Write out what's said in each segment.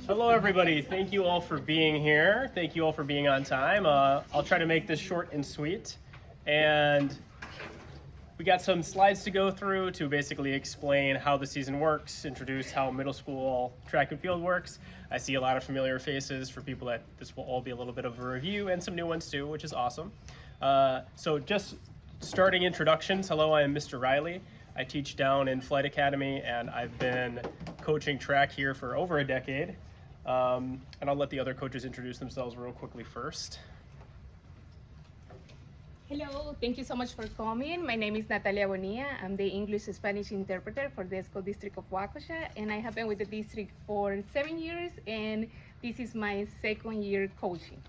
Hello everybody, thank you all for being here. Thank you all for being on time. I'll try to make this short and sweet. And we got some slides to go through to basically explain how the season works, introduce how middle school track and field works. I see a lot of familiar faces for people that this will all be a little bit of a review, and some new ones too, which is awesome. So just starting introductions, hello, I am Mr. Riley. I teach down in Flight Academy, and I've been coaching track here for over a decade. And I'll let the other coaches introduce themselves real quickly first. Hello, thank you so much for coming. My name is Natalia Bonilla. I'm the English-Spanish interpreter for the School District of Waukesha, and I have been with the district for 7 years, and this is my second year coaching.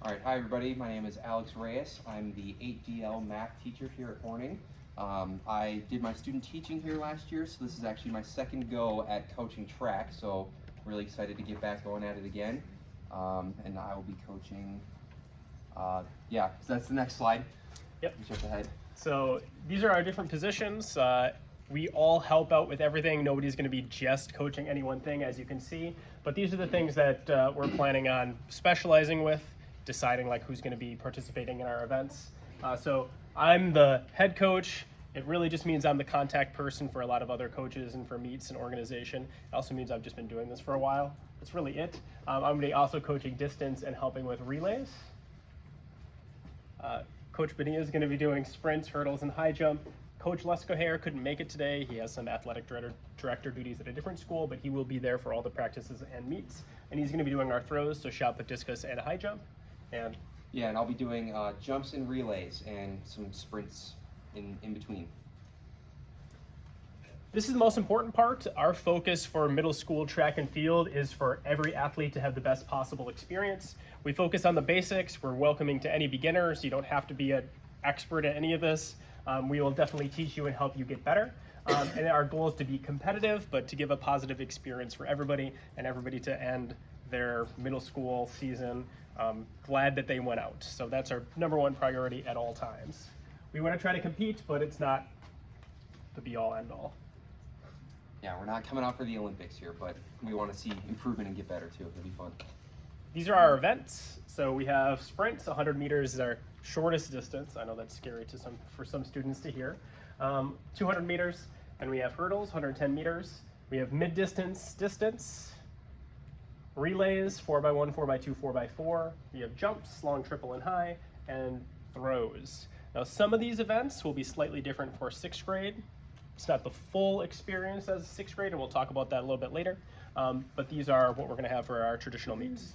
All right, hi everybody. My name is Alex Reyes. I'm the 8DL math teacher here at Horning. I did my student teaching here last year, so this is actually my second go at coaching track, so really excited to get back going at it again. And I will be coaching, so that's the next slide. Yep. Jump ahead. So these are our different positions. We all help out with everything. Nobody's going to be just coaching any one thing, as you can see. But these are the things that we're planning on specializing with, deciding like who's going to be participating in our events. So I'm the head coach. It really just means I'm the contact person for a lot of other coaches and for meets and organization. It also means I've just been doing this for a while. That's really it. I'm going to be also coaching distance and helping with relays. Coach Bonilla is going to be doing sprints, hurdles, and high jump. Coach Leskohair couldn't make it today. He has some athletic director duties at a different school, but he will be there for all the practices and meets. And he's going to be doing our throws, so shot put, discus, and high jump. And I'll be doing jumps and relays and some sprints in between. This is the most important part. Our focus for middle school track and field is for every athlete to have the best possible experience. We focus on the basics. We're welcoming to any beginners. You don't have to be an expert at any of this. We will definitely teach you and help you get better. And our goal is to be competitive, but to give a positive experience for everybody and everybody to end their middle school season glad that they went out. So that's our number one priority at all times. We want to try to compete, but it's not the be-all, end-all. Yeah, we're not coming out for the Olympics here, but we want to see improvement and get better too. It'll be fun. These are our events. So we have sprints. 100 meters is our shortest distance. I know that's scary for some students to hear. 200 meters, and we have hurdles, 110 meters. We have mid-distance, relays, 4x1, 4x2, 4x4. We have jumps, long, triple, and high, and throws. Now, some of these events will be slightly different for sixth grade. It's not the full experience as sixth grade, and we'll talk about that a little bit later. But these are what we're going to have for our traditional meets.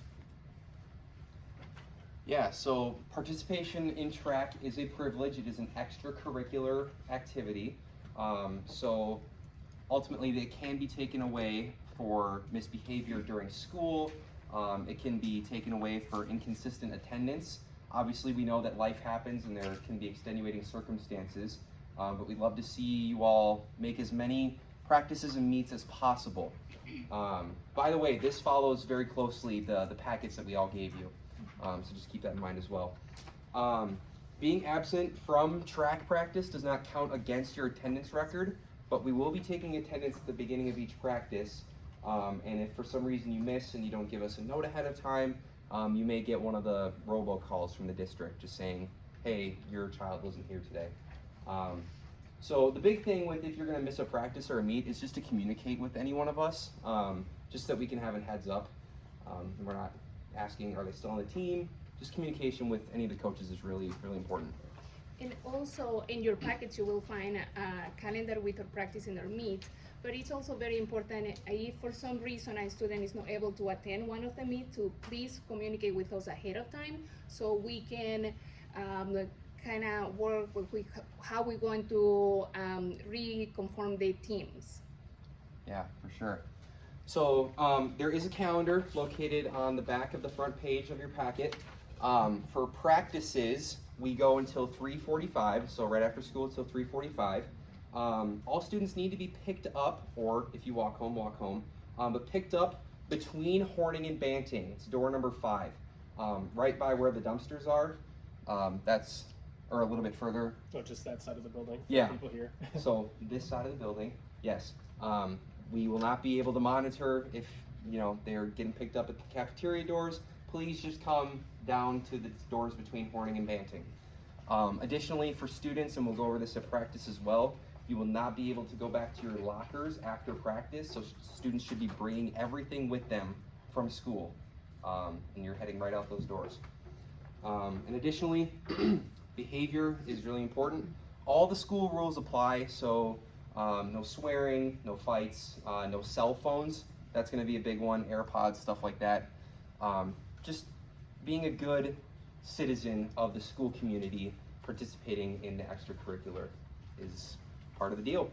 Yeah, so participation in track is a privilege. It is an extracurricular activity. So ultimately, it can be taken away for misbehavior during school. It can be taken away for inconsistent attendance. Obviously, we know that life happens and there can be extenuating circumstances, but we'd love to see you all make as many practices and meets as possible. By the way, this follows very closely the packets that we all gave you, so just keep that in mind as well. Being absent from track practice does not count against your attendance record, but we will be taking attendance at the beginning of each practice, and if for some reason you miss and you don't give us a note ahead of time, you may get one of the robocalls from the district just saying, hey, your child wasn't here today. So the big thing with if you're going to miss a practice or a meet is just to communicate with any one of us, just so that we can have a heads up. And we're not asking, are they still on the team? Just communication with any of the coaches is really, really important. And also in your package you will find a calendar with our practice and our meets, but it's also very important if for some reason a student is not able to attend one of the meets, to please communicate with us ahead of time so we can kind of work with how we're going to reconform the teams. Yeah, for sure. So there is a calendar located on the back of the front page of your packet. For practices, we go until 3:45, so right after school until 3:45. All students need to be picked up, or if you walk home, but picked up between Horning and Banting. It's door number 5, right by where the dumpsters are. Or a little bit further. Oh, just that side of the building. Yeah. People here. So this side of the building, yes. We will not be able to monitor if they're getting picked up at the cafeteria doors, please just come down to the doors between Horning and Banting. Additionally, for students, and we'll go over this at practice as well, you will not be able to go back to your lockers after practice, so students should be bringing everything with them from school, and you're heading right out those doors. And additionally, behavior is really important. All the school rules apply, so no swearing, no fights, no cell phones. That's going to be a big one, AirPods, stuff like that. Just being a good citizen of the school community, participating in the extracurricular is part of the deal.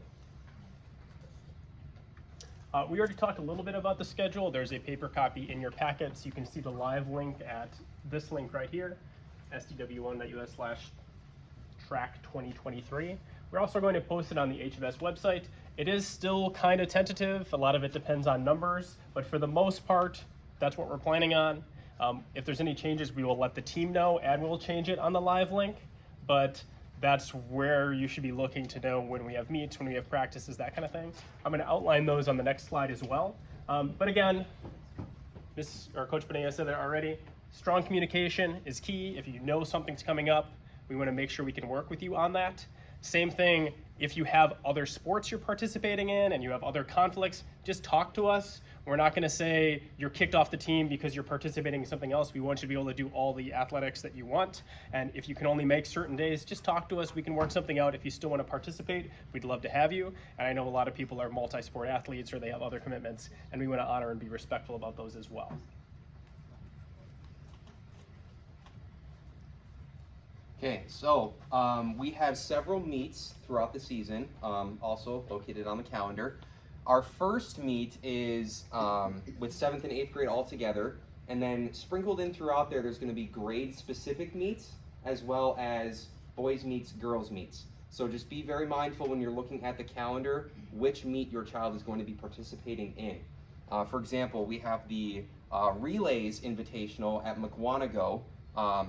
We already talked a little bit about the schedule. There's a paper copy in your packets. You can see the live link at this link right here, sdw1.us/track2023. We're also going to post it on the HMS website. It is still kind of tentative. A lot of it depends on numbers, but for the most part, that's what we're planning on. If there's any changes, we will let the team know and we'll change it on the live link, but that's where you should be looking to know when we have meets, when we have practices, that kind of thing. I'm going to outline those on the next slide as well. But again, Coach Bonilla said that already, strong communication is key. If you know something's coming up, we want to make sure we can work with you on that. Same thing, if you have other sports you're participating in and you have other conflicts, just talk to us. We're not going to say you're kicked off the team because you're participating in something else. We want you to be able to do all the athletics that you want. And if you can only make certain days, just talk to us. We can work something out. If you still want to participate, we'd love to have you. And I know a lot of people are multi-sport athletes or they have other commitments, and we want to honor and be respectful about those as well. Okay, so we have several meets throughout the season, also located on the calendar. Our first meet is with 7th and 8th grade all together, and then sprinkled in throughout there's going to be grade-specific meets, as well as boys meets, girls meets. So just be very mindful when you're looking at the calendar which meet your child is going to be participating in. For example, we have the Relays Invitational at McWanago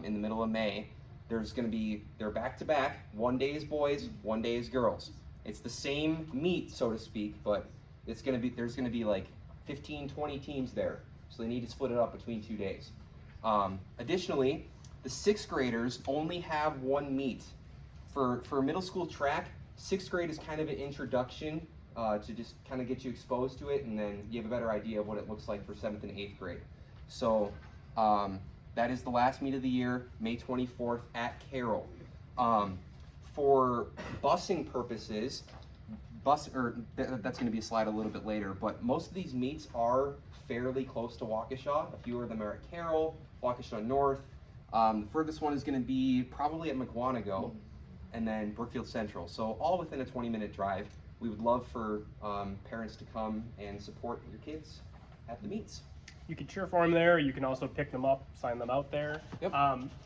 in the middle of May. They're back-to-back. One day is boys, one day is girls. It's the same meet, so to speak, but there's going to be like 15, 20 teams there. So they need to split it up between 2 days. Additionally, the 6th graders only have one meet. For middle school track, 6th grade is kind of an introduction to just kind of get you exposed to it, and then you have a better idea of what it looks like for 7th and 8th grade. So that is the last meet of the year, May 24th at Carroll. For busing purposes, that's going to be a slide a little bit later, but most of these meets are fairly close to Waukesha. A few of them are at Carroll, Waukesha North. The furthest one is going to be probably at McWanago, and then Brookfield Central. So all within a 20-minute drive. We would love for parents to come and support your kids at the meets. You can cheer for them there. You can also pick them up, sign them out there. Yep.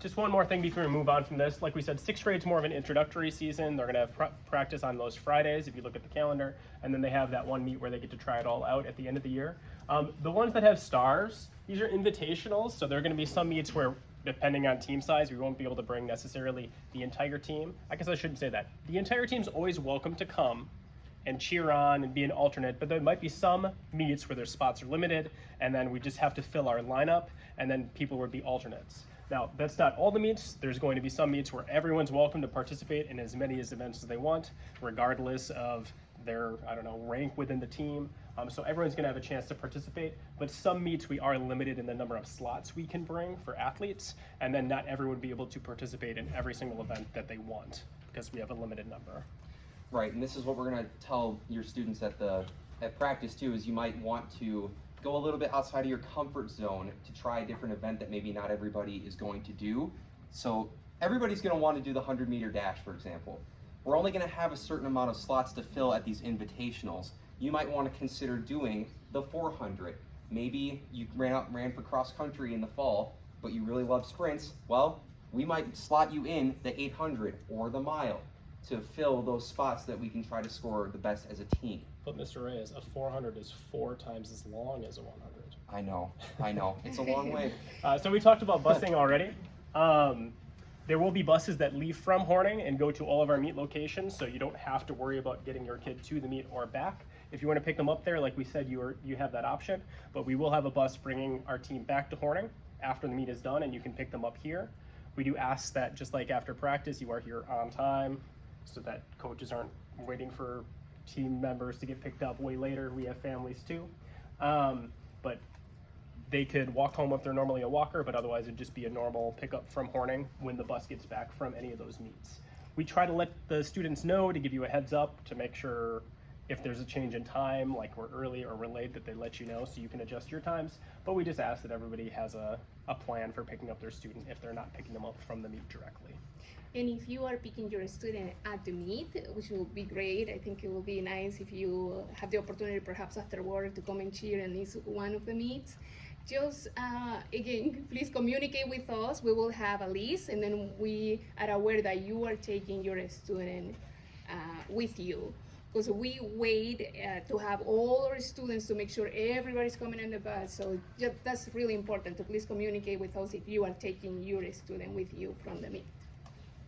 Just one more thing before we move on from this. Like we said, 6th grade's more of an introductory season. They're going to have practice on those Fridays, if you look at the calendar, and then they have that one meet where they get to try it all out at the end of the year. The ones that have stars, these are invitationals, so there are going to be some meets where, depending on team size, we won't be able to bring necessarily the entire team. I guess I shouldn't say that. The entire team's always welcome to come and cheer on and be an alternate, but there might be some meets where their spots are limited, and then we just have to fill our lineup, and then people would be alternates. Now, that's not all the meets. There's going to be some meets where everyone's welcome to participate in as many events as they want, regardless of their, rank within the team. So everyone's gonna have a chance to participate, but some meets we are limited in the number of slots we can bring for athletes, and then not everyone will be able to participate in every single event that they want, because we have a limited number. Right, and this is what we're going to tell your students at practice too, is you might want to go a little bit outside of your comfort zone to try a different event that maybe not everybody is going to do. So everybody's going to want to do the 100-meter dash, for example. We're only going to have a certain amount of slots to fill at these invitationals. You might want to consider doing the 400. Maybe you ran for cross country in the fall, but you really love sprints. Well, we might slot you in the 800 or the mile to fill those spots that we can try to score the best as a team. But Mr. Reyes, a 400 is 4 times as long as a 100. I know, it's a long way. So we talked about busing already. There will be buses that leave from Horning and go to all of our meet locations, so you don't have to worry about getting your kid to the meet or back. If you want to pick them up there, like we said, you have that option, but we will have a bus bringing our team back to Horning after the meet is done, and you can pick them up here. We do ask that, just like after practice, you are here on time so that coaches aren't waiting for team members to get picked up way later. We have families too. But they could walk home if they're normally a walker, but otherwise it'd just be a normal pickup from Horning when the bus gets back from any of those meets. We try to let the students know, to give you a heads up, to make sure if there's a change in time, like we're early or we're late, that they let you know so you can adjust your times. But we just ask that everybody has a plan for picking up their student if they're not picking them up from the meet directly. And if you are picking your student at the meet, which will be great, I think it will be nice if you have the opportunity perhaps after work to come and cheer and miss one of the meets. Just, again, please communicate with us. We will have a list, and then we are aware that you are taking your student with you. Because we wait to have all our students to make sure everybody's coming on the bus. So that's really important to please communicate with us if you are taking your student with you from the meet.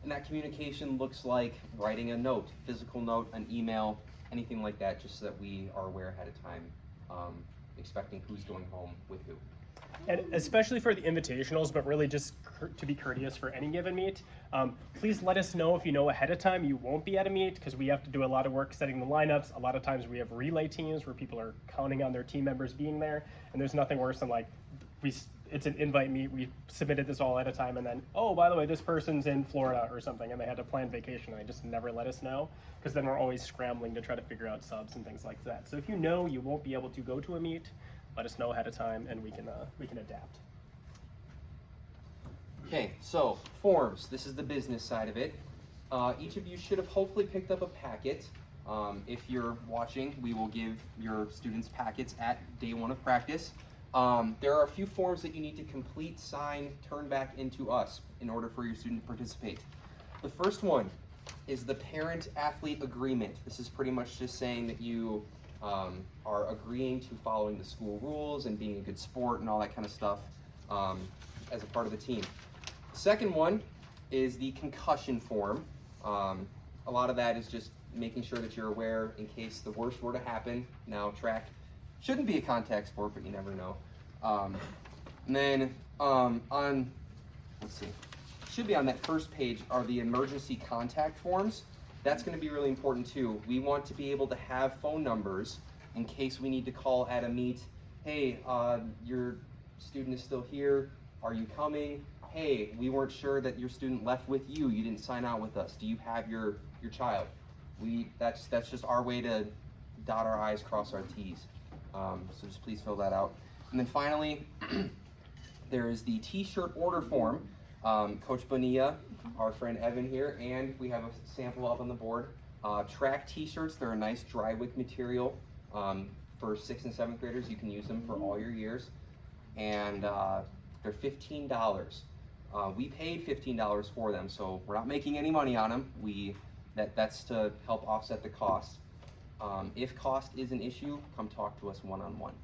And that communication looks like writing a note, physical note, an email, anything like that, just so that we are aware ahead of time, expecting who's going home with who. And especially for the invitationals, but really just to be courteous for any given meet, please let us know if you know ahead of time you won't be at a meet, because we have to do a lot of work setting the lineups. A lot of times we have relay teams where people are counting on their team members being there, and there's nothing worse than like it's an invite meet, we submitted this all at a time, and then, oh, by the way, this person's in Florida or something, and they had to plan vacation, and they just never let us know, because then we're always scrambling to try to figure out subs and things like that. So if you know you won't be able to go to a meet, let us know ahead of time, and we can adapt. Okay, so forms. This is the business side of it. Each of you should have hopefully picked up a packet. If you're watching, we will give your students packets at day one of practice. There are a few forms that you need to complete, sign, turn back into us in order for your student to participate. The first one is the parent-athlete agreement. This is pretty much just saying that you are agreeing to following the school rules and being a good sport and all that kind of stuff as a part of the team. The second one is the concussion form. A lot of that is just making sure that you're aware in case the worst were to happen. Now, track shouldn't be a contact sport, but you never know. And then let's see, should be on that first page are the emergency contact forms. That's going to be really important too. We want to be able to have phone numbers in case we need to call at a meet. Hey, your student is still here. Are you coming? Hey, we weren't sure that your student left with you. You didn't sign out with us. Do you have your child? That's just our way to dot our I's, cross our T's. So just please fill that out. And then finally, there is the t-shirt order form. Coach Bonilla, our friend Evan here, and we have a sample up on the board. Track t-shirts, they're a nice dry wick material. For 6th and 7th graders, you can use them for all your years. And they're $15. We paid $15 for them, so we're not making any money on them. That's to help offset the cost. If cost is an issue, come talk to us one-on-one.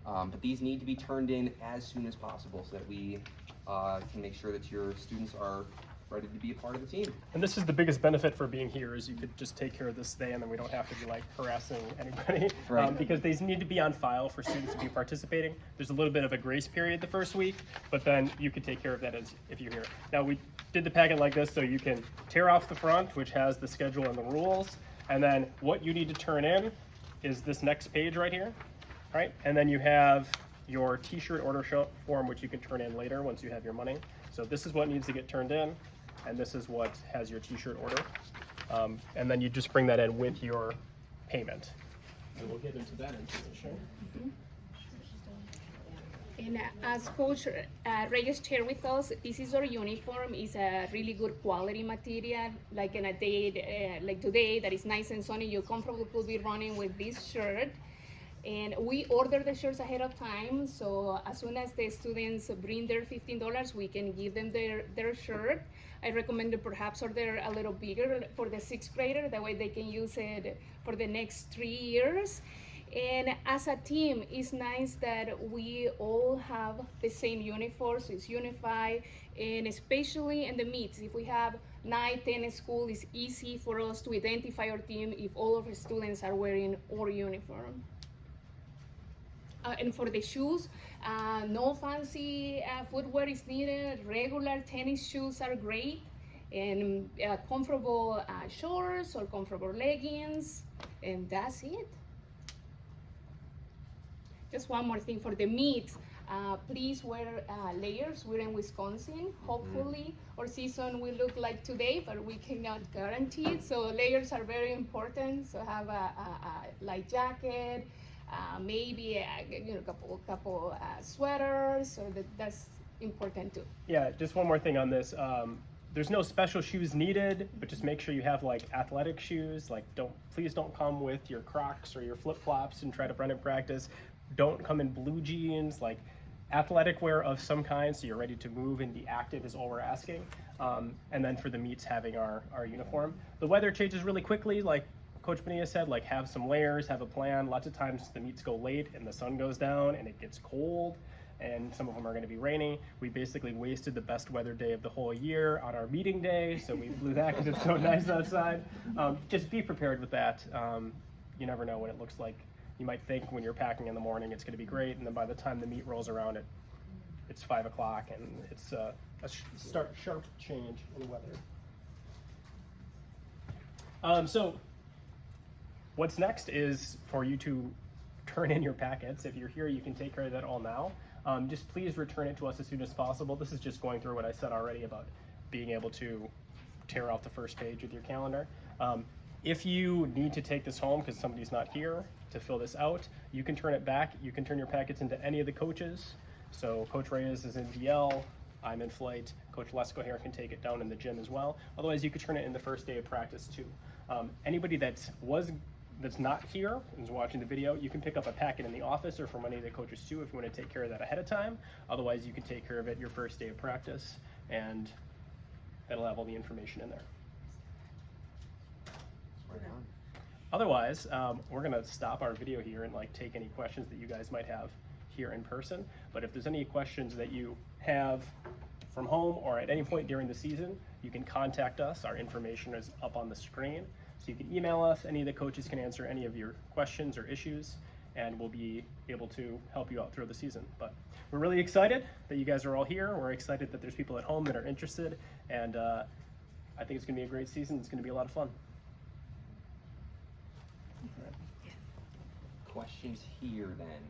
But these need to be turned in as soon as possible so that we can make sure that your students are ready to be a part of the team. And this is the biggest benefit for being here, is you could just take care of this today, and then we don't have to be like harassing anybody. Right. Because these need to be on file for students to be participating. There's a little bit of a grace period the first week, but then you could take care of that if you're here. Now, we did the packet like this so you can tear off the front, which has the schedule and the rules, and then what you need to turn in is this next page right here, right? And then you have your t-shirt order form, which you can turn in later once you have your money. So this is what needs to get turned in, and this is what has your t-shirt order. And then you just bring that in with your payment. And we'll get into that information. And as Coach Reyes shared with us, this is our uniform. It's a really good quality material. Like in a day like today that is nice and sunny, you're comfortable to be running with this shirt. And we order the shirts ahead of time, so as soon as the students bring their $15, we can give them their shirt. I recommend to perhaps order a little bigger for the 6th grader, that way they can use it for the next 3 years. And as a team, it's nice that we all have the same uniforms, it's unified, and especially in the meets, if we have 9, 10 school, it's easy for us to identify our team if all of our students are wearing our uniform. And for the shoes, no fancy footwear is needed. Regular tennis shoes are great, and comfortable shorts or comfortable leggings, and that's it. Just one more thing for the meet. Please wear layers. We're in Wisconsin. Hopefully, our season will look like today, but we cannot guarantee it. So layers are very important. So have a light jacket, maybe a couple sweaters. So that's important too. Yeah, just one more thing on this. There's no special shoes needed, but just make sure you have like athletic shoes. Like, please don't come with your Crocs or your flip flops and try to run in practice. Don't come in blue jeans. Like, athletic wear of some kind, so you're ready to move and be active is all we're asking. And then for the meets, having our uniform. The weather changes really quickly. Like Coach Bonilla said, like, have some layers, have a plan. Lots of times the meets go late and the sun goes down and it gets cold, and some of them are going to be raining. We basically wasted the best weather day of the whole year on our meeting day, so we blew that because it's so nice outside. Just be prepared with that. You never know what it looks like. You might think when you're packing in the morning it's going to be great, and then by the time the meet rolls around, it's 5 o'clock, and it's a sharp change in weather. So what's next is for you to turn in your packets. If you're here, you can take care of that all now. Just please return it to us as soon as possible. This is just going through what I said already about being able to tear out the first page with your calendar. If you need to take this home because somebody's not here to fill this out, you can turn it back. You can turn your packets into any of the coaches. So Coach Reyes is in DL, I'm in flight, Coach Lesko here can take it down in the gym as well. Otherwise, you could turn it in the first day of practice too. Anybody that's not here and is watching the video, you can pick up a packet in the office or from any of the coaches too if you want to take care of that ahead of time. Otherwise, you can take care of it your first day of practice, and it'll have all the information in there. Right on. Otherwise, we're gonna stop our video here and like take any questions that you guys might have here in person. But if there's any questions that you have from home or at any point during the season, you can contact us. Our information is up on the screen. So you can email us. Any of the coaches can answer any of your questions or issues, and we'll be able to help you out through the season. But we're really excited that you guys are all here. We're excited that there's people at home that are interested, and I think it's gonna be a great season. It's gonna be a lot of fun. Questions here then?